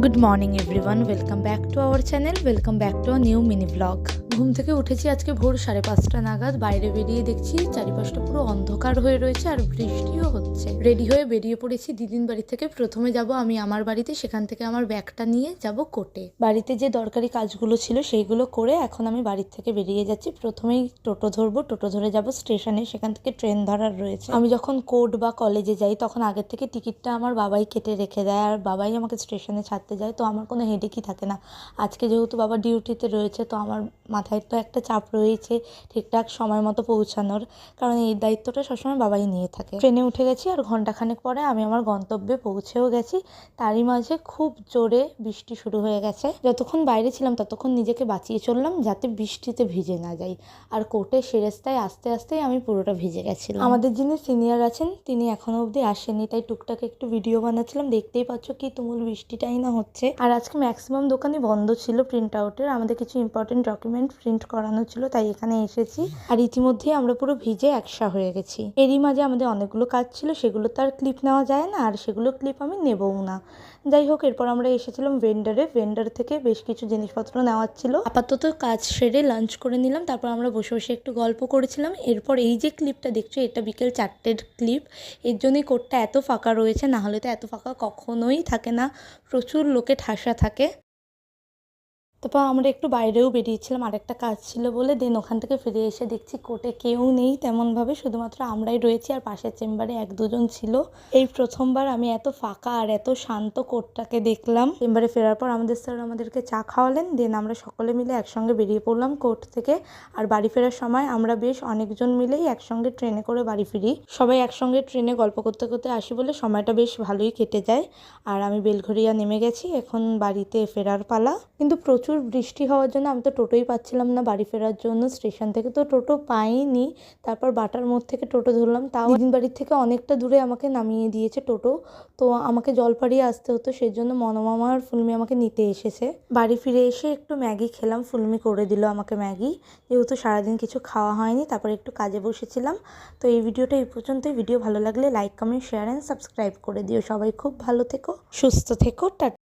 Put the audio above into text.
Good morning everyone, welcome back to our channel, welcome back to a new mini blog. ঘুম থেকে উঠেছি আজকে ভোর 5:30 নাগাদ। বাইরে বেরিয়ে দেখছি চারিপাশটা পুরো অন্ধকার হয়ে রয়েছে আর বৃষ্টিও হচ্ছে। রেডি হয়ে বেরিয়ে পড়েছি দিদির বাড়ি থেকে। প্রথমে যাব আমি আমার বাড়িতে, সেখান থেকে আমার ব্যাগটা নিয়ে যাব কোর্টে। বাড়িতে যে দরকারি কাজগুলো ছিল সেইগুলো করে এখন আমি বাড়ির থেকে বেরিয়ে যাচ্ছি। প্রথমেই টোটো ধরবো, টোটো ধরে যাব স্টেশনে, সেখান থেকে ট্রেন ধরার রয়েছে। আমি যখন কোর্ট বা কলেজে যাই তখন আগের থেকে টিকিটটা আমার বাবাই কেটে রেখে দেয় আর বাবাই আমাকে স্টেশনে ছাড়তে যায়, তো আমার কোনো হেডেকই থাকে না। আজকে যেহেতু বাবা ডিউটিতে রয়েছে তো আমার মাথায় তো একটা চাপ রয়েছে ঠিকঠাক সময় মতো পৌঁছানোর, কারণ এই দায়িত্বটা সবসময় বাবাই নিয়ে থাকে। ট্রেনে উঠে গেছি আর ঘন্টাখানেক পরে আমি আমার গন্তব্যে পৌঁছেও গেছি। তারই মাঝে খুব জোরে বৃষ্টি শুরু হয়ে গেছে। যতক্ষণ বাইরে ছিলাম ততক্ষণ নিজেকে বাঁচিয়ে চললাম যাতে বৃষ্টিতে ভিজে না যাই। আর কোর্টে সেরেস্তায় আস্তে আস্তেই আমি পুরোটা ভিজে গেছিলাম। আমাদের যিনি সিনিয়র আছেন তিনি এখনো অবধি আসেনি, তাই টুকটাক একটু ভিডিও বানাচ্ছিলাম। দেখতেই পাচ্ছ কি তুমুল বৃষ্টিটাই না হচ্ছে। আর আজকে ম্যাক্সিমাম দোকানই বন্ধ ছিল প্রিন্ট আউটের। আমাদের কিছু ইম্পর্টেন্ট ডকুমেন্ট প্রিন্ট করানো ছিল, তাই এখানে এসেছি। আর ইতিমধ্যেই আমরা পুরো ভিজে একসা হয়ে গেছি। এরই মাঝে আমাদের অনেকগুলো কাজ ছিল, সেগুলো তো আর ক্লিপ নেওয়া যায় না, আর সেগুলো ক্লিপ আমি নেবও না। যাই হোক, এরপর আমরা এসেছিলাম ভেন্ডার থেকে বেশ কিছু জিনিসপত্র নেওয়ার ছিল। আপাতত কাজ সেরে লাঞ্চ করে নিলাম, তারপর আমরা বসে বসে একটু গল্প করেছিলাম। এরপর এই যে ক্লিপটা দেখছো, এটা বিকেল 4টের ক্লিপ। এর জন্যই কোর্টটা এত ফাঁকা রয়েছে, না হলে তো এত ফাঁকা কখনোই থাকে না, প্রচুর লোকে ঠাসা থাকে। তারপর আমরা একটু বাইরেও বেরিয়েছিলাম, আরেকটা কাজ ছিল বলে। দেন ওখান থেকে ফিরে এসে দেখছি কোর্টে কেউ নেই তেমনভাবে, শুধুমাত্র আমরাই রয়েছি আর পাশের চেম্বারে 1-2 জন ছিল। এই প্রথমবার আমি এত ফাঁকা আর এত শান্ত কোর্টটাকে দেখলাম। চেম্বারে ফেরার পর আমাদের স্যার আমাদেরকে চা খাওয়ালেন। দেন আমরা সকলে মিলে একসঙ্গে বেরিয়ে পড়লাম কোর্ট থেকে। আর বাড়ি ফেরার সময় আমরা বেশ অনেকজন মিলেই একসঙ্গে ট্রেনে করে বাড়ি ফিরি। সবাই একসঙ্গে ট্রেনে গল্প করতে করতে আসি বলে সময়টা বেশ ভালোই কেটে যায়। আর আমি বেলঘরিয়া নেমে গেছি, এখন বাড়িতে ফেরার পালা। কিন্তু প্রচুর বৃষ্টি হওয়ার জন্য আমি তো টোটোই পাচ্ছিলাম না বাড়ি ফেরার জন্য। স্টেশন থেকে তো টোটো পাইনি, তারপর বাটার মোড় থেকে টোটো ধরলাম। তাও দিদির বাড়ির থেকে অনেকটা দূরে আমাকে নামিয়ে দিয়েছে টোটো, তো আমাকে জলপাড়িয়ে আসতে হতো, সেই জন্য মনোমামা আর ফুলমি আমাকে নিতে এসেছে। বাড়ি ফিরে এসে একটু ম্যাগি খেলাম, ফুলমি করে দিল আমাকে ম্যাগি, যেহেতু সারাদিন কিছু খাওয়া হয়নি। তারপর একটু কাজে বসেছিলাম। তো এই ভিডিওটা এই পর্যন্তই। ভিডিও ভালো লাগলে like, comment, share and subscribe করে দিও। সবাই খুব ভালো থেকো, সুস্থ থেকো, টাটা।